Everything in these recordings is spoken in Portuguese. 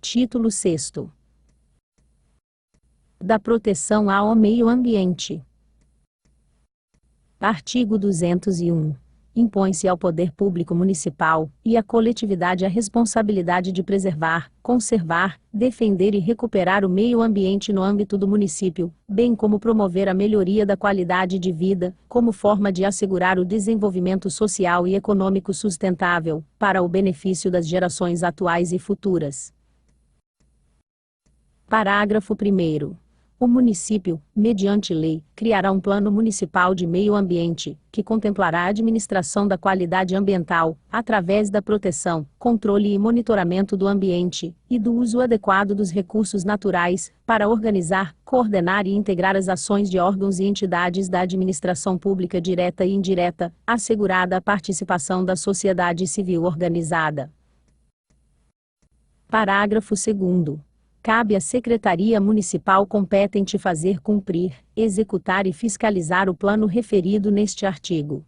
Título 6º. Da proteção ao meio ambiente. Artigo 201. Impõe-se ao poder público municipal e à coletividade a responsabilidade de preservar, conservar, defender e recuperar o meio ambiente no âmbito do município, bem como promover a melhoria da qualidade de vida, como forma de assegurar o desenvolvimento social e econômico sustentável, para o benefício das gerações atuais e futuras. Parágrafo 1º. O município, mediante lei, criará um plano municipal de meio ambiente, que contemplará a administração da qualidade ambiental, através da proteção, controle e monitoramento do ambiente, e do uso adequado dos recursos naturais, para organizar, coordenar e integrar as ações de órgãos e entidades da administração pública direta e indireta, assegurada a participação da sociedade civil organizada. Parágrafo 2º. Cabe à Secretaria Municipal competente fazer cumprir, executar e fiscalizar o plano referido neste artigo.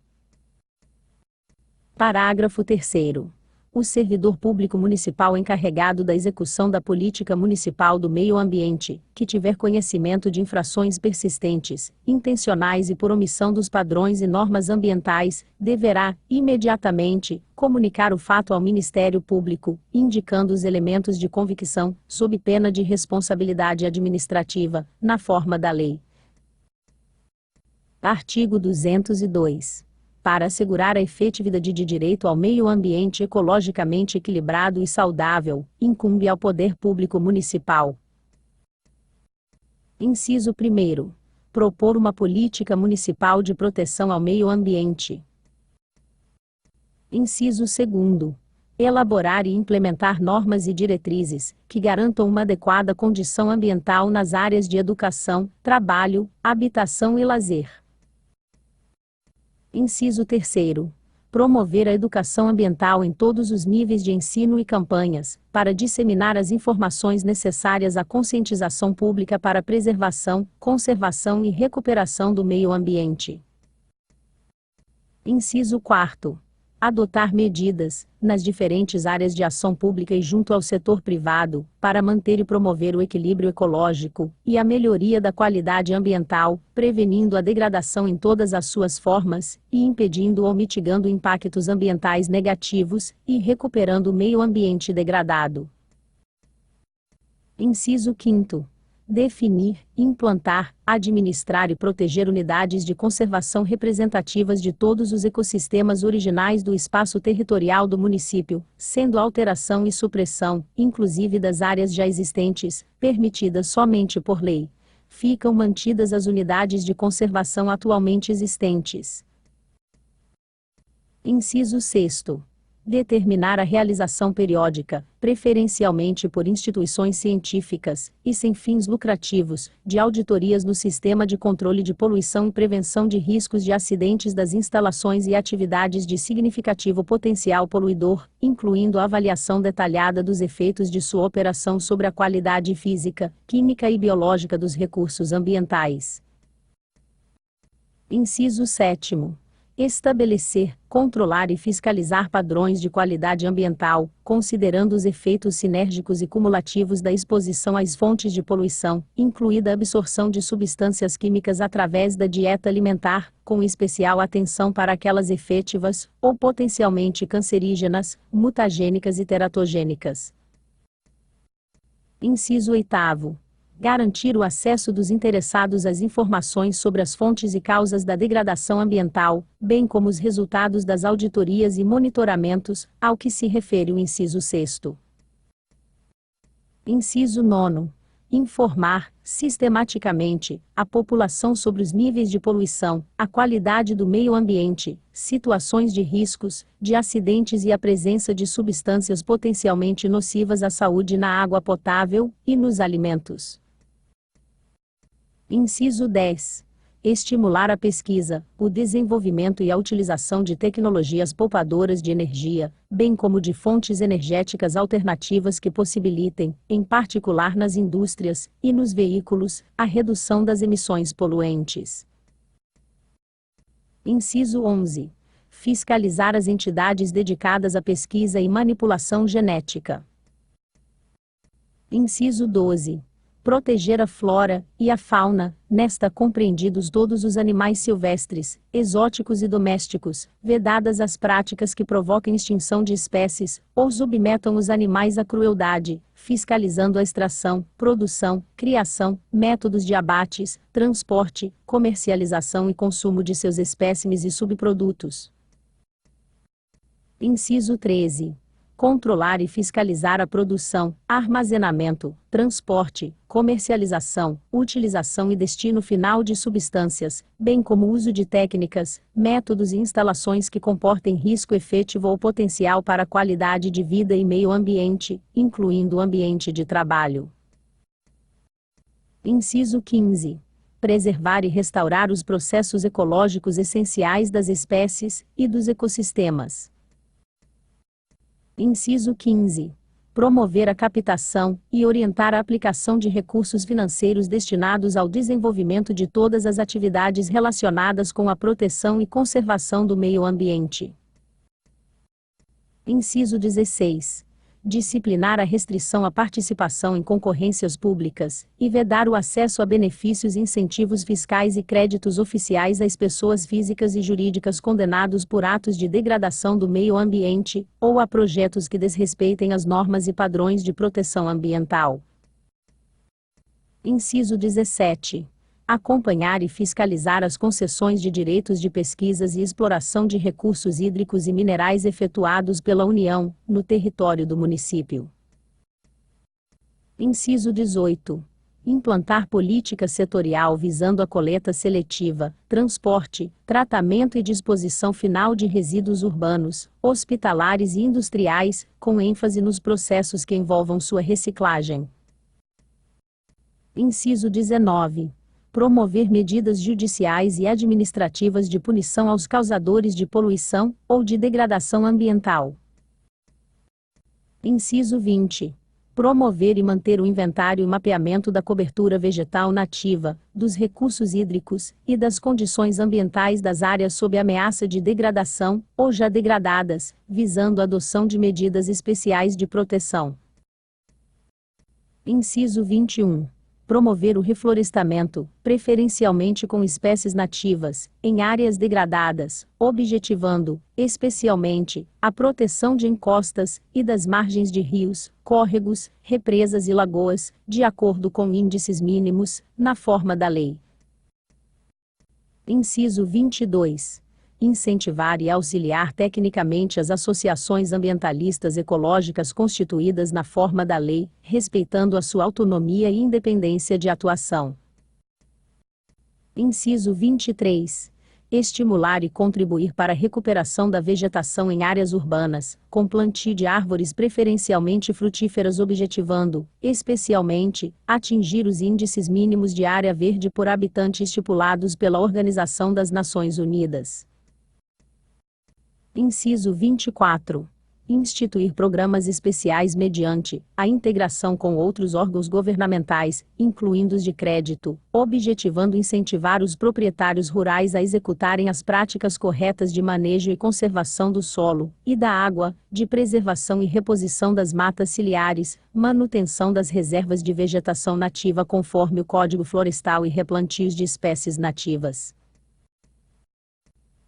Parágrafo 3º. O servidor público municipal encarregado da execução da política municipal do meio ambiente, que tiver conhecimento de infrações persistentes, intencionais e por omissão dos padrões e normas ambientais, deverá, imediatamente, comunicar o fato ao Ministério Público, indicando os elementos de convicção, sob pena de responsabilidade administrativa, na forma da lei. Artigo 202. Para assegurar a efetividade de direito ao meio ambiente ecologicamente equilibrado e saudável, incumbe ao poder público municipal. Inciso 1º. Propor uma política municipal de proteção ao meio ambiente. Inciso 2º. Elaborar e implementar normas e diretrizes, que garantam uma adequada condição ambiental nas áreas de educação, trabalho, habitação e lazer. Inciso 3º. Promover a educação ambiental em todos os níveis de ensino e campanhas, para disseminar as informações necessárias à conscientização pública para a preservação, conservação e recuperação do meio ambiente. Inciso 4º. Adotar medidas, nas diferentes áreas de ação pública e junto ao setor privado, para manter e promover o equilíbrio ecológico e a melhoria da qualidade ambiental, prevenindo a degradação em todas as suas formas, e impedindo ou mitigando impactos ambientais negativos, e recuperando o meio ambiente degradado. Inciso 5º. Definir, implantar, administrar e proteger unidades de conservação representativas de todos os ecossistemas originais do espaço territorial do município, sendo a alteração e supressão, inclusive das áreas já existentes, permitidas somente por lei. Ficam mantidas as unidades de conservação atualmente existentes. Inciso 6º. Determinar a realização periódica, preferencialmente por instituições científicas, e sem fins lucrativos, de auditorias no Sistema de Controle de Poluição e Prevenção de Riscos de Acidentes das instalações e atividades de significativo potencial poluidor, incluindo a avaliação detalhada dos efeitos de sua operação sobre a qualidade física, química e biológica dos recursos ambientais. Inciso 7º. Estabelecer, controlar e fiscalizar padrões de qualidade ambiental, considerando os efeitos sinérgicos e cumulativos da exposição às fontes de poluição, incluída a absorção de substâncias químicas através da dieta alimentar, com especial atenção para aquelas efetivas, ou potencialmente cancerígenas, mutagênicas e teratogênicas. Inciso 8º. Garantir o acesso dos interessados às informações sobre as fontes e causas da degradação ambiental, bem como os resultados das auditorias e monitoramentos, ao que se refere o inciso 6º. Inciso 9º. Informar, sistematicamente, a população sobre os níveis de poluição, a qualidade do meio ambiente, situações de riscos, de acidentes e a presença de substâncias potencialmente nocivas à saúde na água potável e nos alimentos. Inciso 10. Estimular a pesquisa, o desenvolvimento e a utilização de tecnologias poupadoras de energia, bem como de fontes energéticas alternativas que possibilitem, em particular nas indústrias e nos veículos, a redução das emissões poluentes. Inciso 11. Fiscalizar as entidades dedicadas à pesquisa e manipulação genética. Inciso 12. Proteger a flora e a fauna, nesta compreendidos todos os animais silvestres, exóticos e domésticos, vedadas as práticas que provoquem extinção de espécies, ou submetam os animais à crueldade, fiscalizando a extração, produção, criação, métodos de abates, transporte, comercialização e consumo de seus espécimes e subprodutos. Inciso 13. Controlar e fiscalizar a produção, armazenamento, transporte, comercialização, utilização e destino final de substâncias, bem como o uso de técnicas, métodos e instalações que comportem risco efetivo ou potencial para a qualidade de vida e meio ambiente, incluindo o ambiente de trabalho. Inciso 15. Preservar e restaurar os processos ecológicos essenciais das espécies e dos ecossistemas. Inciso 15. Promover a captação e orientar a aplicação de recursos financeiros destinados ao desenvolvimento de todas as atividades relacionadas com a proteção e conservação do meio ambiente. Inciso 16. Disciplinar a restrição à participação em concorrências públicas, e vedar o acesso a benefícios e incentivos fiscais e créditos oficiais às pessoas físicas e jurídicas condenados por atos de degradação do meio ambiente, ou a projetos que desrespeitem as normas e padrões de proteção ambiental. Inciso 17. Acompanhar e fiscalizar as concessões de direitos de pesquisas e exploração de recursos hídricos e minerais efetuados pela União, no território do município. Inciso 18. Implantar política setorial visando a coleta seletiva, transporte, tratamento e disposição final de resíduos urbanos, hospitalares e industriais, com ênfase nos processos que envolvam sua reciclagem. Inciso 19. Promover medidas judiciais e administrativas de punição aos causadores de poluição ou de degradação ambiental. Inciso 20. Promover e manter o inventário e mapeamento da cobertura vegetal nativa, dos recursos hídricos e das condições ambientais das áreas sob ameaça de degradação ou já degradadas, visando a adoção de medidas especiais de proteção. Inciso 21. Promover o reflorestamento, preferencialmente com espécies nativas, em áreas degradadas, objetivando, especialmente, a proteção de encostas e das margens de rios, córregos, represas e lagoas, de acordo com índices mínimos, na forma da lei. Inciso 22. Incentivar e auxiliar tecnicamente as associações ambientalistas ecológicas constituídas na forma da lei, respeitando a sua autonomia e independência de atuação. Inciso 23. Estimular e contribuir para a recuperação da vegetação em áreas urbanas, com plantio de árvores preferencialmente frutíferas objetivando, especialmente, atingir os índices mínimos de área verde por habitante estipulados pela Organização das Nações Unidas. Inciso 24. Instituir programas especiais mediante a integração com outros órgãos governamentais, incluindo os de crédito, objetivando incentivar os proprietários rurais a executarem as práticas corretas de manejo e conservação do solo e da água, de preservação e reposição das matas ciliares, manutenção das reservas de vegetação nativa conforme o Código Florestal e replantios de espécies nativas.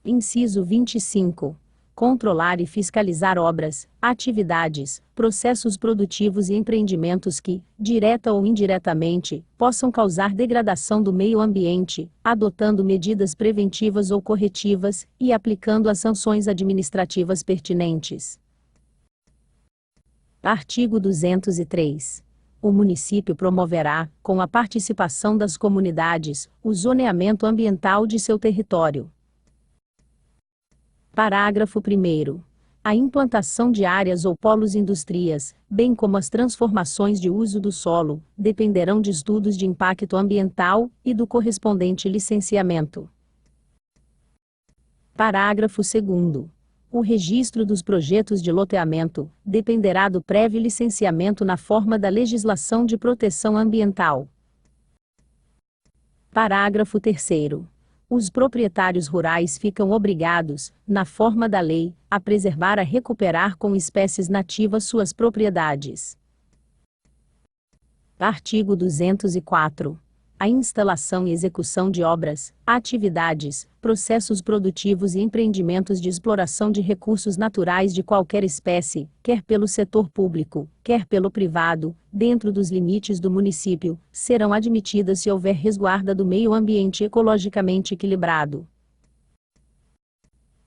Inciso 25. Controlar e fiscalizar obras, atividades, processos produtivos e empreendimentos que, direta ou indiretamente, possam causar degradação do meio ambiente, adotando medidas preventivas ou corretivas, e aplicando as sanções administrativas pertinentes. Artigo 203. O município promoverá, com a participação das comunidades, o zoneamento ambiental de seu território. Parágrafo 1º. A implantação de áreas ou polos indústrias, bem como as transformações de uso do solo, dependerão de estudos de impacto ambiental e do correspondente licenciamento. Parágrafo 2º. O registro dos projetos de loteamento dependerá do prévio licenciamento na forma da legislação de proteção ambiental. Parágrafo 3º. Os proprietários rurais ficam obrigados, na forma da lei, a preservar a recuperar com espécies nativas suas propriedades. Artigo 204. A instalação e execução de obras, atividades, processos produtivos e empreendimentos de exploração de recursos naturais de qualquer espécie, quer pelo setor público, quer pelo privado, dentro dos limites do município, serão admitidas se houver resguarda do meio ambiente ecologicamente equilibrado.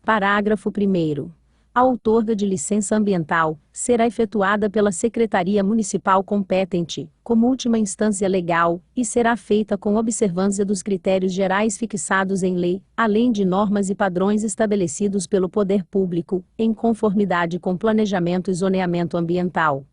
Parágrafo 1º. A outorga de licença ambiental será efetuada pela Secretaria Municipal competente, como última instância legal, e será feita com observância dos critérios gerais fixados em lei, além de normas e padrões estabelecidos pelo poder público, em conformidade com planejamento e zoneamento ambiental.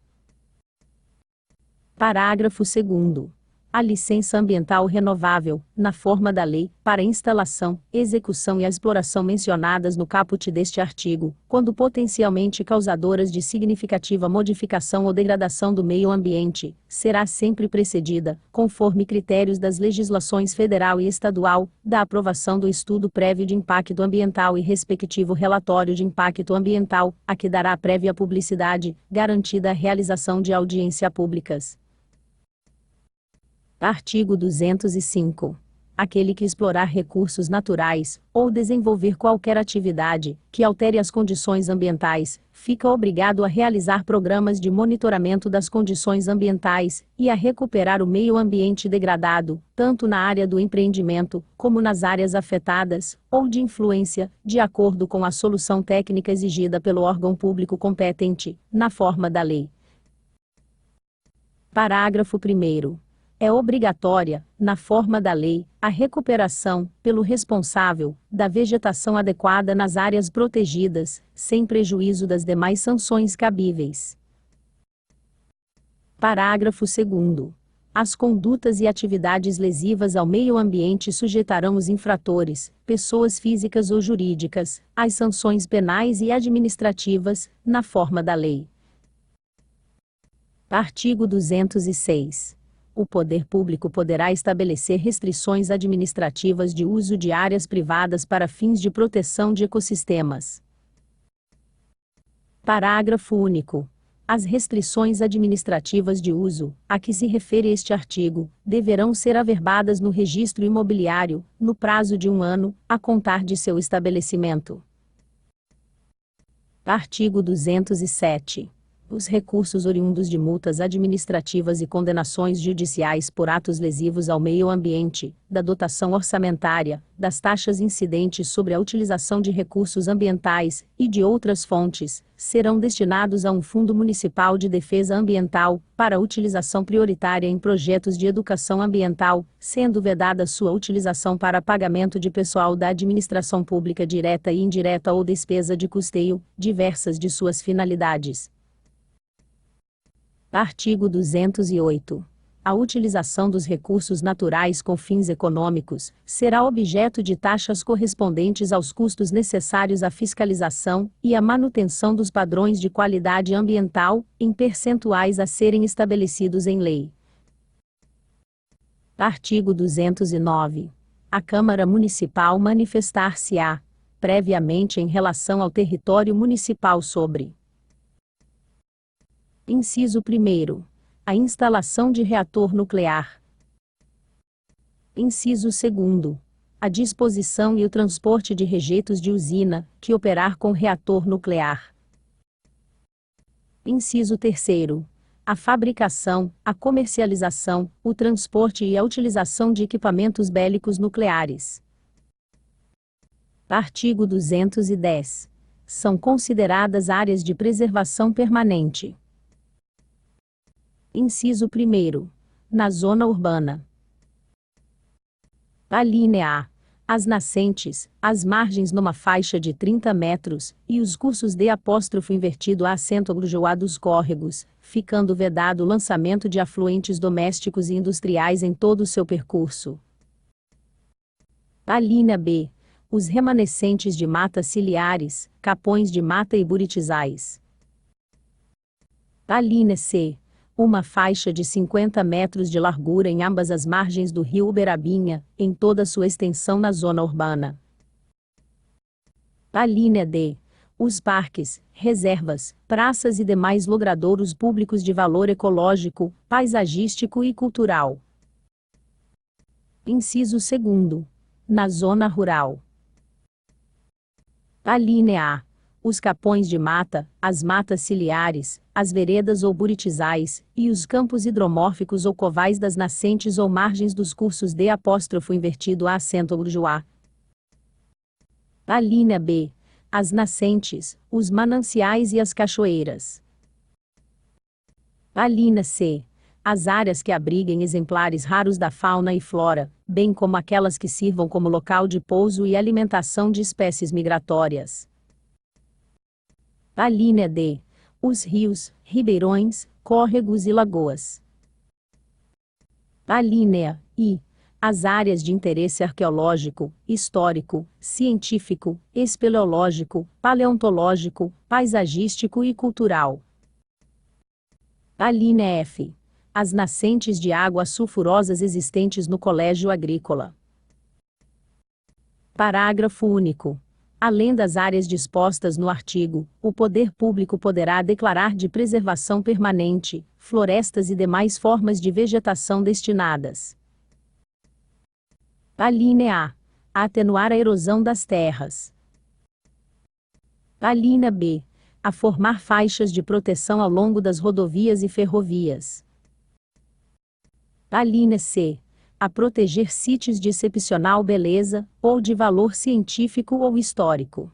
Parágrafo 2º. A licença ambiental renovável, na forma da lei, para instalação, execução e a exploração mencionadas no caput deste artigo, quando potencialmente causadoras de significativa modificação ou degradação do meio ambiente, será sempre precedida, conforme critérios das legislações federal e estadual, da aprovação do estudo prévio de impacto ambiental e respectivo relatório de impacto ambiental, a que dará prévia publicidade, garantida a realização de audiência públicas. Artigo 205. Aquele que explorar recursos naturais, ou desenvolver qualquer atividade, que altere as condições ambientais, fica obrigado a realizar programas de monitoramento das condições ambientais, e a recuperar o meio ambiente degradado, tanto na área do empreendimento, como nas áreas afetadas, ou de influência, de acordo com a solução técnica exigida pelo órgão público competente, na forma da lei. Parágrafo 1º. É obrigatória, na forma da lei, a recuperação, pelo responsável, da vegetação adequada nas áreas protegidas, sem prejuízo das demais sanções cabíveis. Parágrafo 2º. As condutas e atividades lesivas ao meio ambiente sujeitarão os infratores, pessoas físicas ou jurídicas, às sanções penais e administrativas, na forma da lei. Artigo 206. O poder público poderá estabelecer restrições administrativas de uso de áreas privadas para fins de proteção de ecossistemas. Parágrafo único. As restrições administrativas de uso, a que se refere este artigo, deverão ser averbadas no registro imobiliário, no prazo de 1 ano, a contar de seu estabelecimento. Artigo 207. Os recursos oriundos de multas administrativas e condenações judiciais por atos lesivos ao meio ambiente, da dotação orçamentária, das taxas incidentes sobre a utilização de recursos ambientais, e de outras fontes, serão destinados a um Fundo Municipal de Defesa Ambiental, para utilização prioritária em projetos de educação ambiental, sendo vedada sua utilização para pagamento de pessoal da administração pública direta e indireta ou despesa de custeio, diversas de suas finalidades. Artigo 208. A utilização dos recursos naturais com fins econômicos será objeto de taxas correspondentes aos custos necessários à fiscalização e à manutenção dos padrões de qualidade ambiental, em percentuais a serem estabelecidos em lei. Artigo 209. A Câmara Municipal manifestar-se-á, previamente em relação ao território municipal sobre: Inciso 1º. A instalação de reator nuclear. Inciso 2º. A disposição e o transporte de rejeitos de usina, que operar com reator nuclear. Inciso 3º. A fabricação, a comercialização, o transporte e a utilização de equipamentos bélicos nucleares. Artigo 210. São consideradas áreas de preservação permanente. Inciso 1º. Na zona urbana. Alínea A. As nascentes, as margens numa faixa de 30 metros, e os cursos de apóstrofo invertido a acento agrujoá dos córregos, ficando vedado o lançamento de afluentes domésticos e industriais em todo o seu percurso. Alínea B. Os remanescentes de matas ciliares, capões de mata e buritizais. Alínea C. Uma faixa de 50 metros de largura em ambas as margens do rio Uberabinha, em toda sua extensão na zona urbana. Alínea D. os parques, reservas, praças e demais logradouros públicos de valor ecológico, paisagístico e cultural. Inciso 2º. Na zona rural. Alínea A. Os capões de mata, as matas ciliares, as veredas ou buritizais, e os campos hidromórficos ou covais das nascentes ou margens dos cursos de apóstrofo invertido a acento urjuá. Alínea B. As nascentes, os mananciais e as cachoeiras. Alínea C. As áreas que abriguem exemplares raros da fauna e flora, bem como aquelas que sirvam como local de pouso e alimentação de espécies migratórias. Alínea D. Os rios, ribeirões, córregos e lagoas. Alínea I. As áreas de interesse arqueológico, histórico, científico, espeleológico, paleontológico, paisagístico e cultural. Alínea F. As nascentes de águas sulfurosas existentes no colégio agrícola. Parágrafo único. Além das áreas dispostas no artigo, o poder público poderá declarar de preservação permanente, florestas e demais formas de vegetação destinadas. Alínea A. Atenuar a erosão das terras. Alínea B. A formar faixas de proteção ao longo das rodovias e ferrovias. Alínea C. A proteger sítios de excepcional beleza, ou de valor científico ou histórico.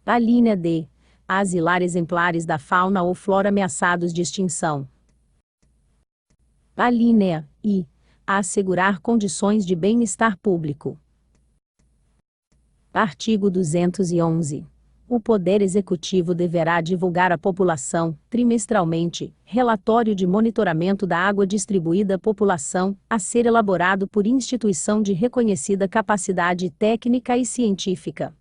Alínea D. A asilar exemplares da fauna ou flora ameaçados de extinção. Alínea I. A assegurar condições de bem-estar público. Artigo 211. O Poder Executivo deverá divulgar à população, trimestralmente, relatório de monitoramento da água distribuída à população, a ser elaborado por instituição de reconhecida capacidade técnica e científica.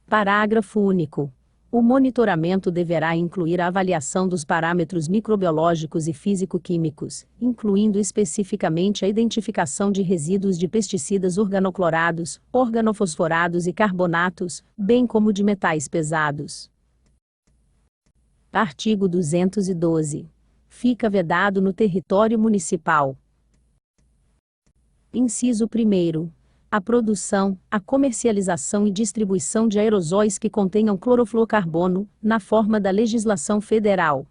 Parágrafo único. O monitoramento deverá incluir a avaliação dos parâmetros microbiológicos e físico-químicos, incluindo especificamente a identificação de resíduos de pesticidas organoclorados, organofosforados e carbonatos, bem como de metais pesados. Artigo 212. Fica vedado no território municipal. Inciso 1º. A produção, a comercialização e distribuição de aerosóis que contenham clorofluorcarbono, na forma da legislação federal.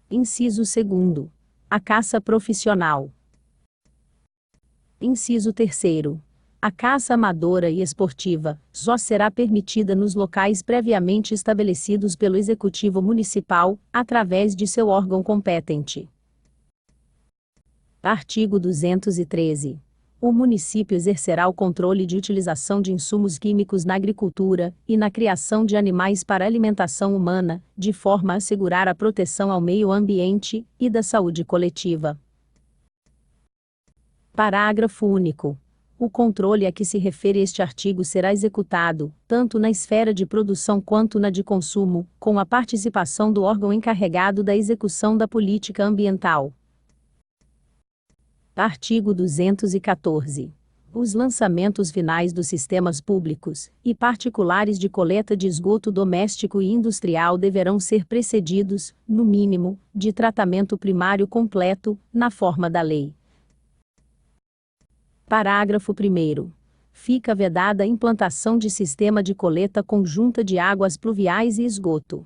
Inciso 2º. A caça profissional. Inciso 3º. A caça amadora e esportiva, só será permitida nos locais previamente estabelecidos pelo Executivo Municipal, através de seu órgão competente. Artigo 213. O município exercerá o controle de utilização de insumos químicos na agricultura e na criação de animais para alimentação humana, de forma a assegurar a proteção ao meio ambiente e da saúde coletiva. Parágrafo único. O controle a que se refere este artigo será executado, tanto na esfera de produção quanto na de consumo, com a participação do órgão encarregado da execução da política ambiental. Artigo 214. Os lançamentos finais dos sistemas públicos e particulares de coleta de esgoto doméstico e industrial deverão ser precedidos, no mínimo, de tratamento primário completo, na forma da lei. Parágrafo 1º. Fica vedada a implantação de sistema de coleta conjunta de águas pluviais e esgoto.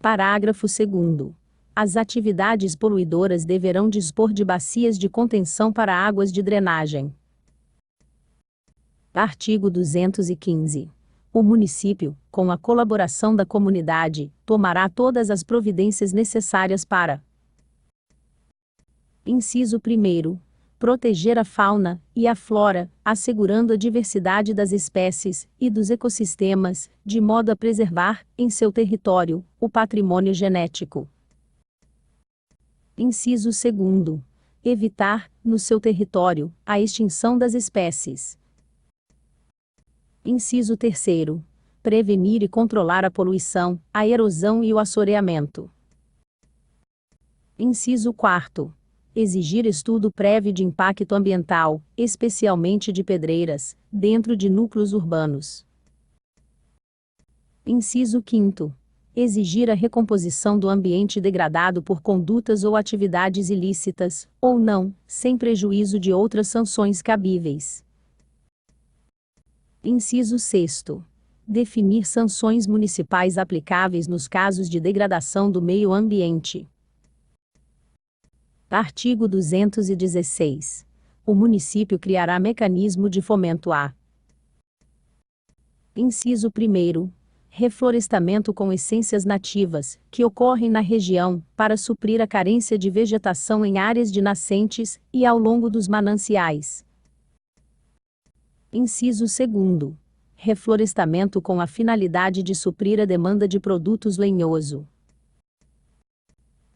Parágrafo 2º. As atividades poluidoras deverão dispor de bacias de contenção para águas de drenagem. Artigo 215. O município, com a colaboração da comunidade, tomará todas as providências necessárias para: Inciso 1º. Proteger a fauna e a flora, assegurando a diversidade das espécies e dos ecossistemas, de modo a preservar, em seu território, o patrimônio genético. Inciso 2º. Evitar, no seu território, a extinção das espécies. Inciso 3º. Prevenir e controlar a poluição, a erosão e o assoreamento. Inciso 4º. Exigir estudo prévio de impacto ambiental, especialmente de pedreiras, dentro de núcleos urbanos. Inciso 5º. Exigir a recomposição do ambiente degradado por condutas ou atividades ilícitas, ou não, sem prejuízo de outras sanções cabíveis. Inciso 6º. Definir sanções municipais aplicáveis nos casos de degradação do meio ambiente. Artigo 216. O município criará mecanismo de fomento a. Inciso 1º. Reflorestamento com essências nativas, que ocorrem na região, para suprir a carência de vegetação em áreas de nascentes e ao longo dos mananciais. Inciso 2º. Reflorestamento com a finalidade de suprir a demanda de produtos lenhoso.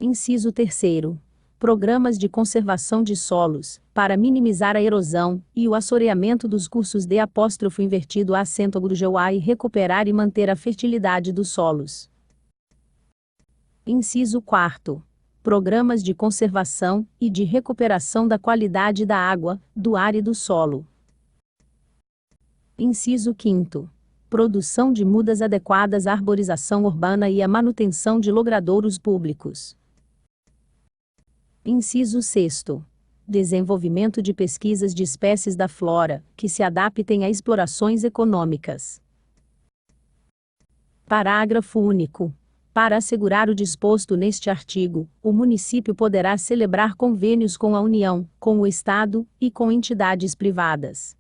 Inciso 3º. Programas de conservação de solos, para minimizar a erosão e o assoreamento dos cursos de apóstrofo invertido acento agudo a e recuperar e manter a fertilidade dos solos. Inciso 4º. Programas de conservação e de recuperação da qualidade da água, do ar e do solo. Inciso 5º. Produção de mudas adequadas à arborização urbana e à manutenção de logradouros públicos. Inciso 6º. Desenvolvimento de pesquisas de espécies da flora, que se adaptem a explorações econômicas. Parágrafo único. Para assegurar o disposto neste artigo, o município poderá celebrar convênios com a União, com o Estado e com entidades privadas.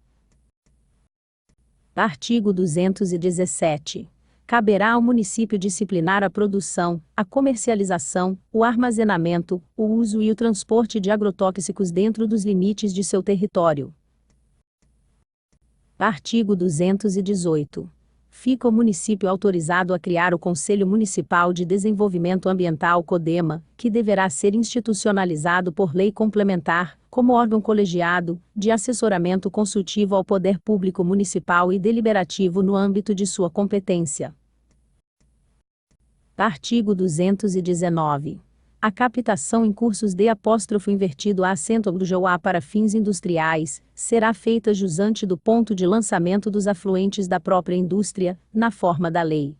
Artigo 217. Caberá ao município disciplinar a produção, a comercialização, o armazenamento, o uso e o transporte de agrotóxicos dentro dos limites de seu território. Artigo 218. Fica o município autorizado a criar o Conselho Municipal de Desenvolvimento Ambiental CODEMA, que deverá ser institucionalizado por lei complementar, como órgão colegiado, de assessoramento consultivo ao Poder Público Municipal e deliberativo no âmbito de sua competência. Artigo 219. A captação em cursos de apóstrofo invertido a acento agudo a para fins industriais, será feita jusante do ponto de lançamento dos afluentes da própria indústria, na forma da lei.